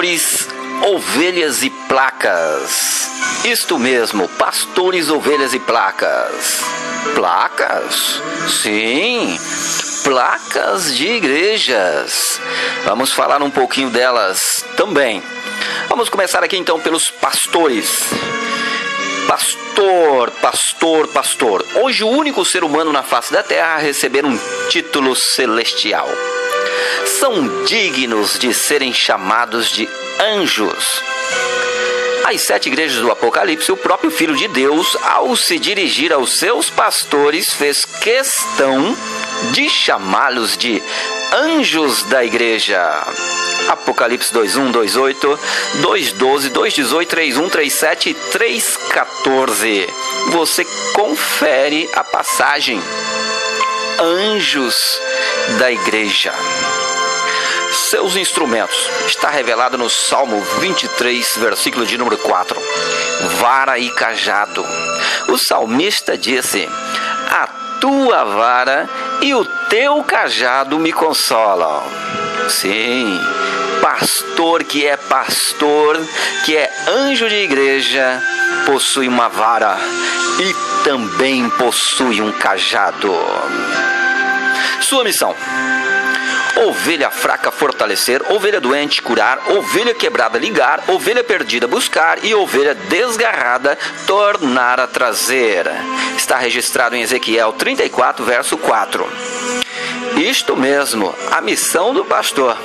pastores, ovelhas e placas. Isto mesmo, pastores, ovelhas e placas. Placas? Sim, placas de igrejas. Vamos falar um pouquinho delas também. Vamos começar aqui então pelos pastores. Pastor. Hoje o único ser humano na face da terra a receber um título celestial. São dignos de serem chamados de anjos. Às 7 igrejas do Apocalipse, o próprio Filho de Deus, ao se dirigir aos seus pastores, fez questão de chamá-los de anjos da igreja. Apocalipse 2:1, 2:8, 2:12, 2:18, 3:1, 3:7 e 3:14. Você confere a passagem. Anjos da igreja. Seus instrumentos. Está revelado no Salmo 23, versículo de número 4. Vara e cajado. O salmista disse: a tua vara e o teu cajado me consolam. Sim, pastor, que é anjo de igreja, possui uma vara e também possui um cajado. Sua missão: ovelha fraca fortalecer, ovelha doente curar, ovelha quebrada ligar, ovelha perdida buscar e ovelha desgarrada tornar a trazer. Está registrado em Ezequiel 34, verso 4. Isto mesmo, a missão do pastor: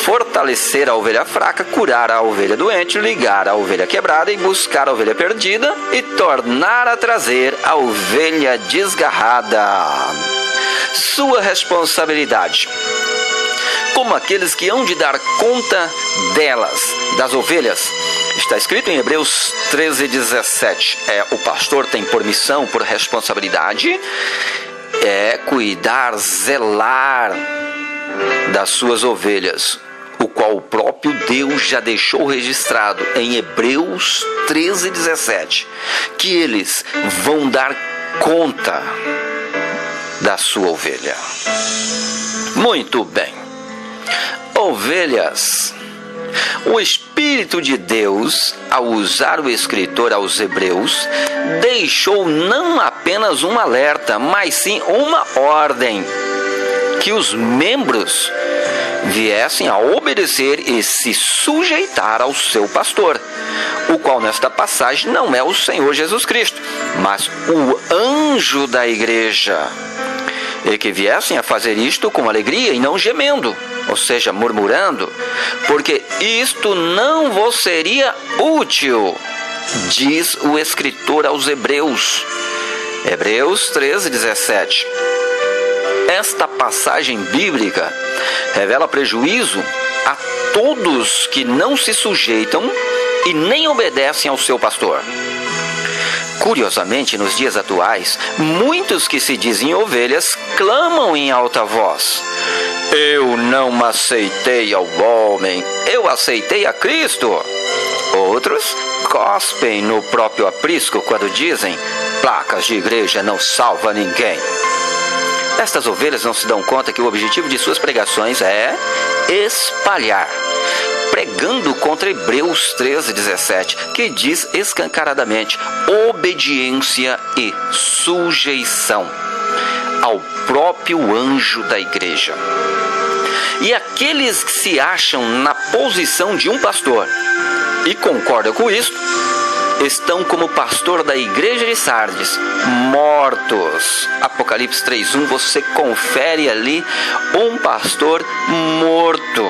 fortalecer a ovelha fraca, curar a ovelha doente, ligar a ovelha quebrada e buscar a ovelha perdida e tornar a trazer a ovelha desgarrada. Sua responsabilidade: como aqueles que hão de dar conta delas, das ovelhas. Está escrito em Hebreus 13:17. O pastor tem por missão, por responsabilidade, cuidar, zelar das suas ovelhas, o qual o próprio Deus já deixou registrado em Hebreus 13:17, que eles vão dar conta da sua ovelha. Muito bem. Ovelhas. O Espírito de Deus, ao usar o escritor aos Hebreus, deixou não apenas um alerta, mas sim uma ordem, que os membros viessem a obedecer e se sujeitar ao seu pastor, o qual nesta passagem não é o Senhor Jesus Cristo, mas o anjo da igreja, e que viessem a fazer isto com alegria e não gemendo, ou seja, murmurando, porque isto não vos seria útil, diz o escritor aos Hebreus. Hebreus 13:17. Esta passagem bíblica revela prejuízo a todos que não se sujeitam e nem obedecem ao seu pastor. Curiosamente, nos dias atuais, muitos que se dizem ovelhas clamam em alta voz: eu não aceitei ao homem, eu aceitei a Cristo. Outros cospem no próprio aprisco quando dizem: placas de igreja não salva ninguém. Estas ovelhas não se dão conta que o objetivo de suas pregações é espalhar, pregando contra Hebreus 13:17, que diz escancaradamente: obediência e sujeição ao próprio anjo da igreja. E aqueles que se acham na posição de um pastor e concordam com isso, estão como pastor da igreja de Sardes, mortos. Apocalipse 3:1, você confere ali um pastor morto,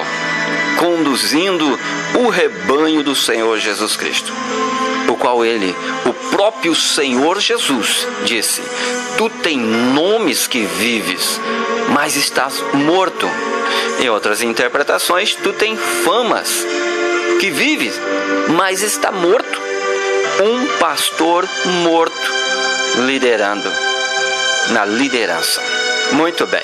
conduzindo o rebanho do Senhor Jesus Cristo, o qual ele, o próprio Senhor Jesus, disse: tu tem nomes que vives, mas estás morto. Em outras interpretações, tu tem famas que vives, mas está morto. Um pastor morto liderando, na liderança. Muito bem.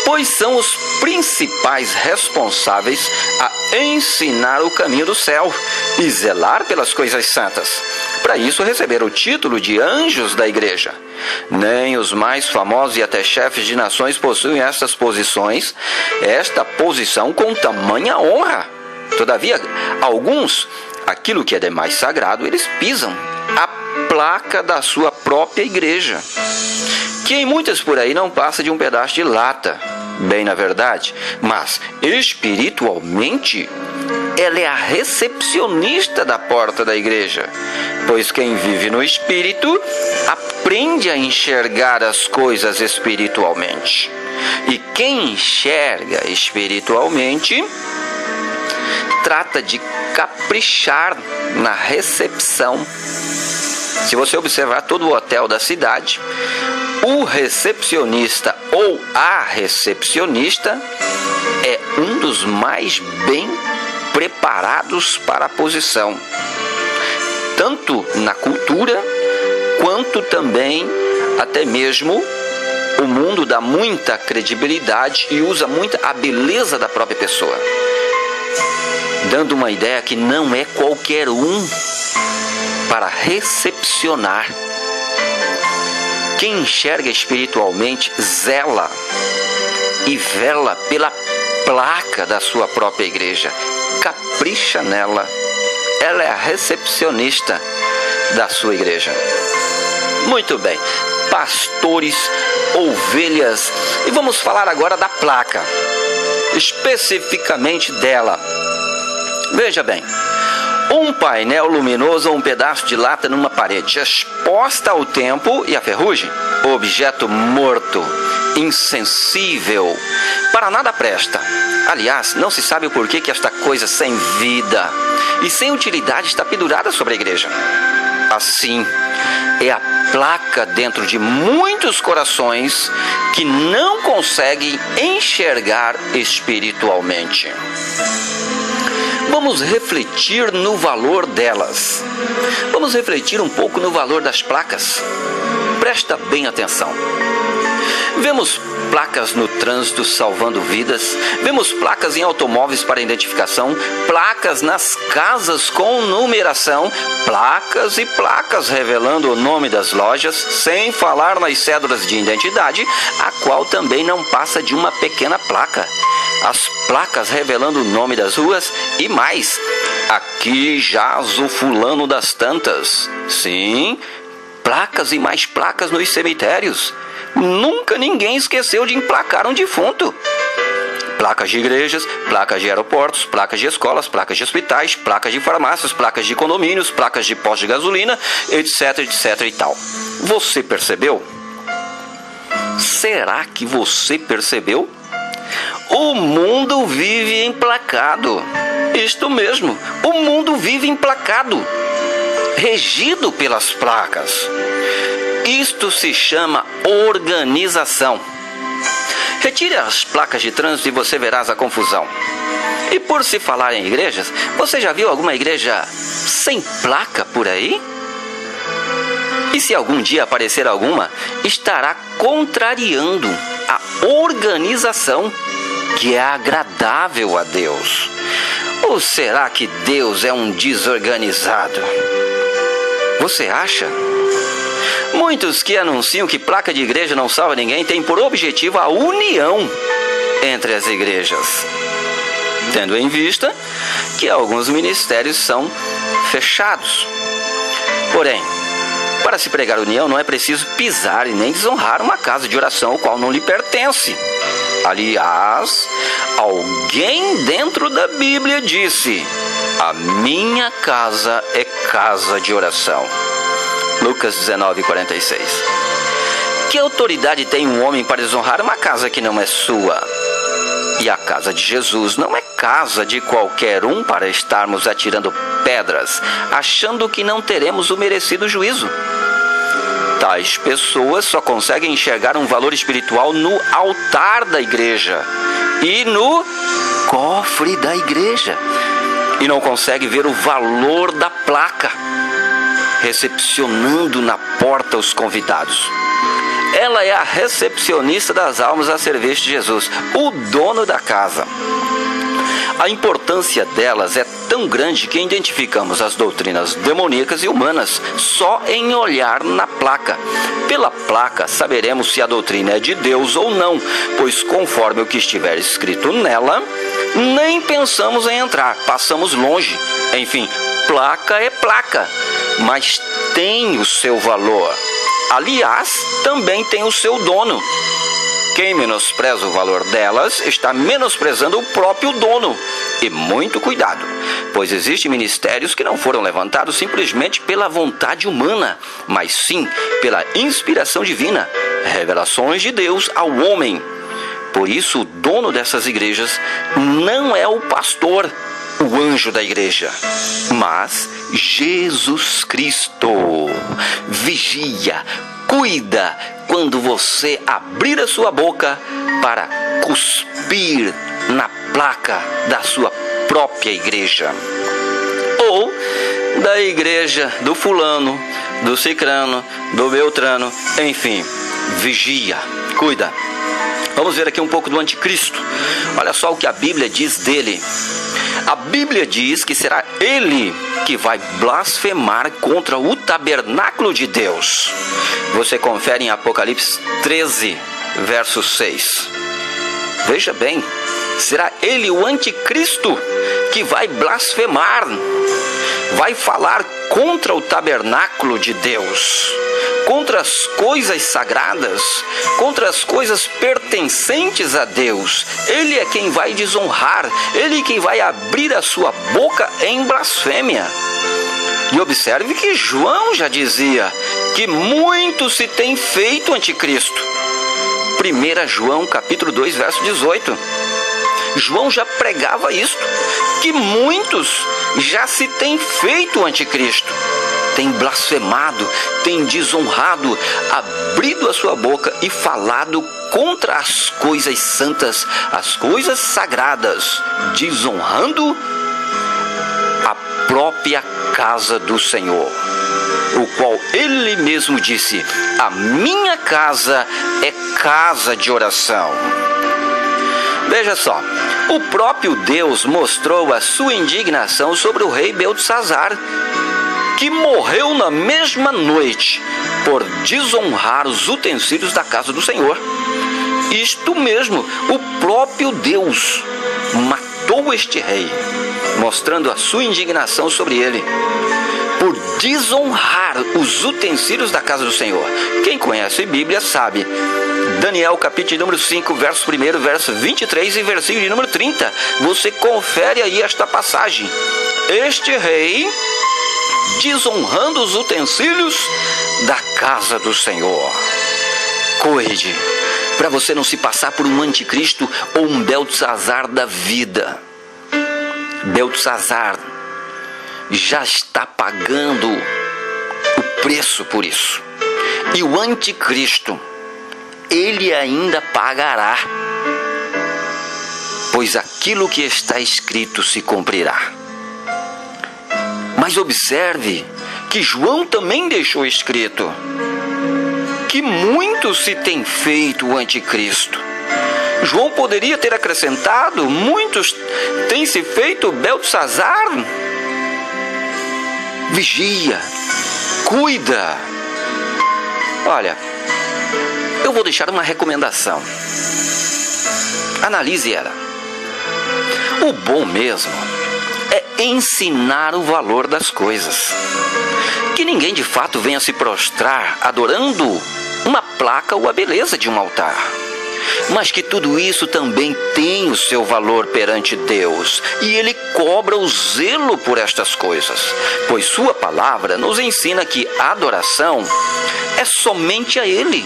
Pois são os principais responsáveis a ensinar o caminho do céu e zelar pelas coisas santas. Para isso receberam o título de anjos da igreja. Nem os mais famosos e até chefes de nações possuem esta posição com tamanha honra. Todavia, alguns, aquilo que é demais sagrado, eles pisam a placa da sua própria igreja, que em muitas por aí não passa de um pedaço de lata, bem na verdade, mas espiritualmente ela é a recepcionista da porta da igreja, pois quem vive no espírito aprende a enxergar as coisas espiritualmente, e quem enxerga espiritualmente trata de caprichar na recepção. Se você observar todo o hotel da cidade, o recepcionista ou a recepcionista é um dos mais bem preparados para a posição, tanto na cultura quanto também até mesmo o mundo dá muita credibilidade e usa muito a beleza da própria pessoa, dando uma ideia que não é qualquer um para recepcionar. Quem enxerga espiritualmente zela e vela pela placa da sua própria igreja, capricha nela. Ela é a recepcionista da sua igreja. Muito bem, pastores, ovelhas, e vamos falar agora da placa, especificamente dela. Veja bem, um painel luminoso ou um pedaço de lata numa parede, exposta ao tempo e à ferrugem, objeto morto, insensível, para nada presta. Aliás, não se sabe o porquê que esta coisa sem vida e sem utilidade está pendurada sobre a igreja. Assim, é a placa dentro de muitos corações que não conseguem enxergar espiritualmente. Vamos refletir no valor delas. Vamos refletir um pouco no valor das placas. Presta bem atenção. Vemos placas no trânsito salvando vidas, vemos placas em automóveis para identificação, placas nas casas com numeração, placas e placas revelando o nome das lojas, sem falar nas cédulas de identidade, a qual também não passa de uma pequena placa. As placas revelando o nome das ruas e mais. Aqui jaz o fulano das tantas. Sim, placas e mais placas nos cemitérios. Nunca ninguém esqueceu de emplacar um defunto. Placas de igrejas, placas de aeroportos, placas de escolas, placas de hospitais, placas de farmácias, placas de condomínios, placas de postos de gasolina, etc, etc e tal. Você percebeu? Será que você percebeu? O mundo vive emplacado. Isto mesmo, o mundo vive emplacado, regido pelas placas. Isto se chama organização. Retire as placas de trânsito e você verás a confusão. E por se falar em igrejas, você já viu alguma igreja sem placa por aí? E se algum dia aparecer alguma, estará contrariando a organização que é agradável a Deus. Ou será que Deus é um desorganizado? Você acha? Muitos que anunciam que placa de igreja não salva ninguém têm por objetivo a união entre as igrejas, tendo em vista que alguns ministérios são fechados. Porém, para se pregar união não é preciso pisar e nem desonrar uma casa de oração ao qual não lhe pertence. Aliás, alguém dentro da Bíblia disse: "A minha casa é casa de oração." Lucas 19:46. Que autoridade tem um homem para desonrar uma casa que não é sua? E a casa de Jesus não é casa de qualquer um para estarmos atirando pedras, achando que não teremos o merecido juízo. Tais pessoas só conseguem enxergar um valor espiritual no altar da igreja e no cofre da igreja, e não conseguem ver o valor da placa recepcionando na porta os convidados. Ela é a recepcionista das almas a serviço de Jesus, o dono da casa. A importância delas é tão grande que identificamos as doutrinas demoníacas e humanas só em olhar na placa. Pela placa saberemos se a doutrina é de Deus ou não, pois conforme o que estiver escrito nela, nem pensamos em entrar, passamos longe. Enfim, placa é placa, mas tem o seu valor. Aliás, também tem o seu dono. Quem menospreza o valor delas está menosprezando o próprio dono. E muito cuidado, pois existem ministérios que não foram levantados simplesmente pela vontade humana, mas sim pela inspiração divina, revelações de Deus ao homem. Por isso, o dono dessas igrejas não é o pastor, o anjo da igreja, mas Jesus Cristo. Vigia, cuida quando você abrir a sua boca para cuspir na placa da sua própria igreja, ou da igreja do fulano, do cicrano, do beltrano, enfim, vigia, cuida. Vamos ver aqui um pouco do anticristo. Olha só o que a Bíblia diz dele. A Bíblia diz que será ele que vai blasfemar contra o tabernáculo de Deus. Você confere em Apocalipse 13, verso 6. Veja bem, será ele o anticristo que vai blasfemar, vai falar contra o tabernáculo de Deus, contra as coisas sagradas, contra as coisas pertencentes a Deus. Ele é quem vai desonrar, ele é quem vai abrir a sua boca em blasfêmia. E observe que João já dizia que muito se tem feito anticristo. 1 João capítulo 2, verso 18. João já pregava isso, que muitos já se têm feito anticristo, tem blasfemado, tem desonrado, abrido a sua boca e falado contra as coisas santas, as coisas sagradas, desonrando a própria casa do Senhor, o qual ele mesmo disse: a minha casa é casa de oração. Veja só, o próprio Deus mostrou a sua indignação sobre o rei Beltesazar, que morreu na mesma noite por desonrar os utensílios da casa do Senhor. Isto mesmo, o próprio Deus matou este rei, mostrando a sua indignação sobre ele, por desonrar os utensílios da casa do Senhor. Quem conhece a Bíblia sabe. Daniel capítulo número 5, verso 1, verso 23 e versículo de número 30. Você confere aí esta passagem. Este rei desonrando os utensílios da casa do Senhor. Cuide, para você não se passar por um anticristo ou um Beltesazar da vida. Beltesazar já está pagando o preço por isso. E o anticristo, ele ainda pagará, pois aquilo que está escrito se cumprirá. Mas observe que João também deixou escrito que muito se tem feito o anticristo. João poderia ter acrescentado: muitos têm se feito Beltesazar. Vigia, cuida. Olha, eu vou deixar uma recomendação. Analise ela. O bom mesmo é ensinar o valor das coisas. Que ninguém de fato venha se prostrar adorando uma placa ou a beleza de um altar. Mas que tudo isso também tem o seu valor perante Deus, e Ele cobra o zelo por estas coisas, pois Sua palavra nos ensina que a adoração é somente a Ele,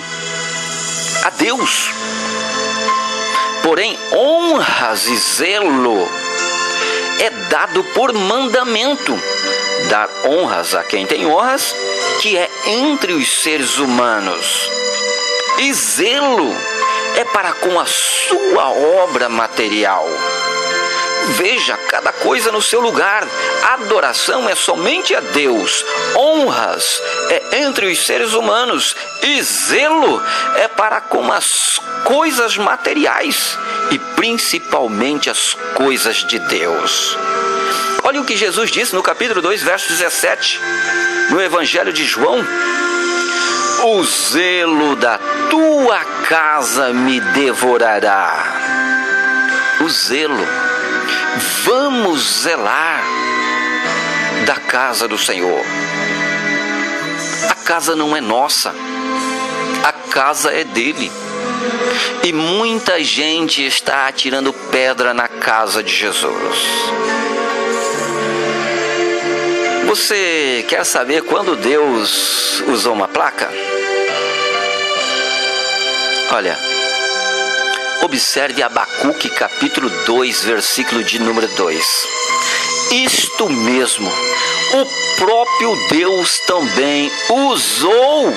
a Deus. Porém, honras e zelo é dado por mandamento. Dar honras a quem tem honras, que é entre os seres humanos. E zelo é para com a sua obra material. Veja cada coisa no seu lugar. Adoração é somente a Deus. Honras é entre os seres humanos. E zelo é para com as coisas materiais e principalmente as coisas de Deus. Olha o que Jesus disse no capítulo 2, verso 17, no Evangelho de João: o zelo da tua casa me devorará. O zelo Vamos zelar da casa do Senhor. A casa não é nossa, a casa é dele. E muita gente está atirando pedra na casa de Jesus. Você quer saber quando Deus usou uma placa? Olha, observe Abacuque capítulo 2, versículo de número 2. Isto mesmo, o próprio Deus também usou,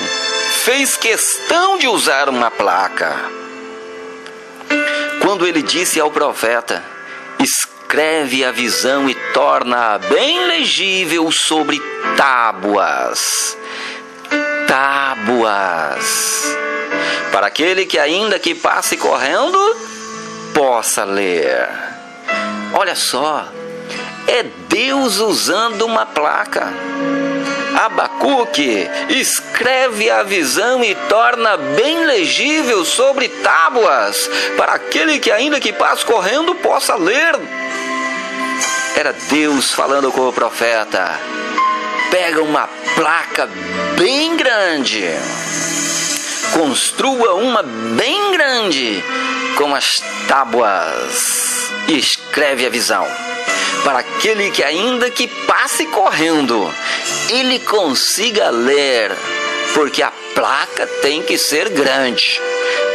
fez questão de usar uma placa. Quando ele disse ao profeta: escreve a visão e torna-a bem legível sobre tábuas. Tábuas. Para aquele que ainda que passe correndo, possa ler. Olha só, é Deus usando uma placa. Abacuque, escreve a visão e torna bem legível sobre tábuas, para aquele que ainda que passe correndo possa ler. Era Deus falando com o profeta: pega uma placa bem grande, construa uma bem grande com as tábuas e escreve a visão, para aquele que ainda que passe correndo, ele consiga ler, porque a placa tem que ser grande,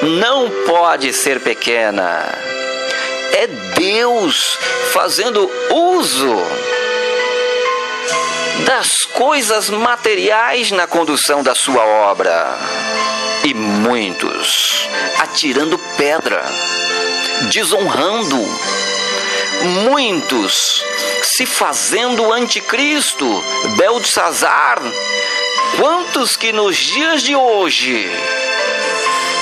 não pode ser pequena. É Deus fazendo uso das coisas materiais na condução da sua obra. E muitos atirando pedra, desonrando, muitos se fazendo anticristo, Beltesazar. Quantos que nos dias de hoje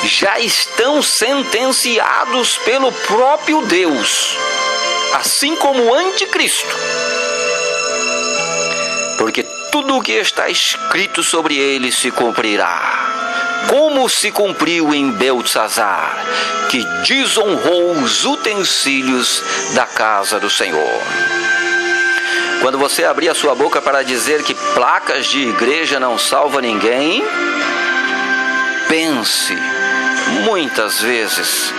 já estão sentenciados pelo próprio Deus, assim como o anticristo, porque tudo o que está escrito sobre ele se cumprirá, como se cumpriu em Beltesazar, que desonrou os utensílios da casa do Senhor. Quando você abrir a sua boca para dizer que placas de igreja não salvam ninguém, pense muitas vezes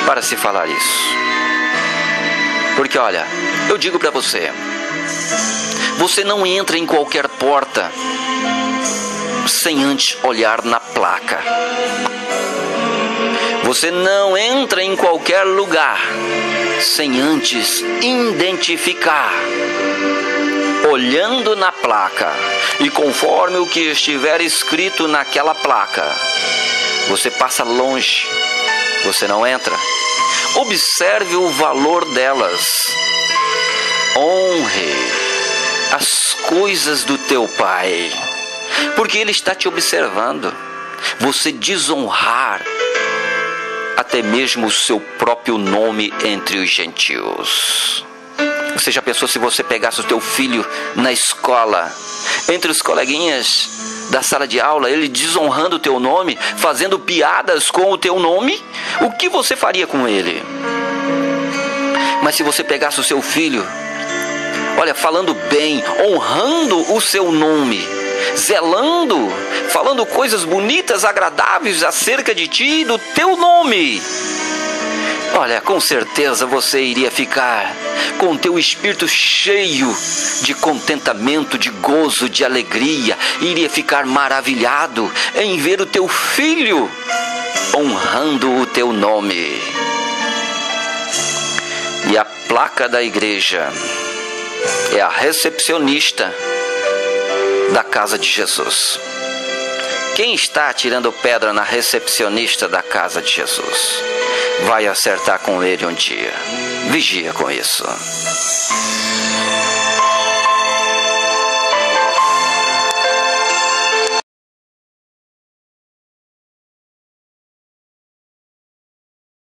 para se falar isso. Porque olha, eu digo para você, você não entra em qualquer porta sem antes olhar na placa. Você não entra em qualquer lugar sem antes identificar, olhando na placa, e conforme o que estiver escrito naquela placa, você passa longe, você não entra. Observe o valor delas. Honre as coisas do teu Pai, porque Ele está te observando. Você desonrar até mesmo o seu próprio nome entre os gentios. Você já pensou se você pegasse o teu filho na escola, entre os coleguinhas da sala de aula, ele desonrando o teu nome, fazendo piadas com o teu nome? O que você faria com ele? Mas se você pegasse o seu filho, olha, falando bem, honrando o seu nome, zelando, falando coisas bonitas, agradáveis acerca de ti e do teu nome, olha, com certeza você iria ficar com o teu espírito cheio de contentamento, de gozo, de alegria. Iria ficar maravilhado em ver o teu filho honrando o teu nome. E a placa da igreja é a recepcionista da casa de Jesus. Quem está atirando pedra na recepcionista da casa de Jesus vai acertar com ele um dia. Vigia com isso.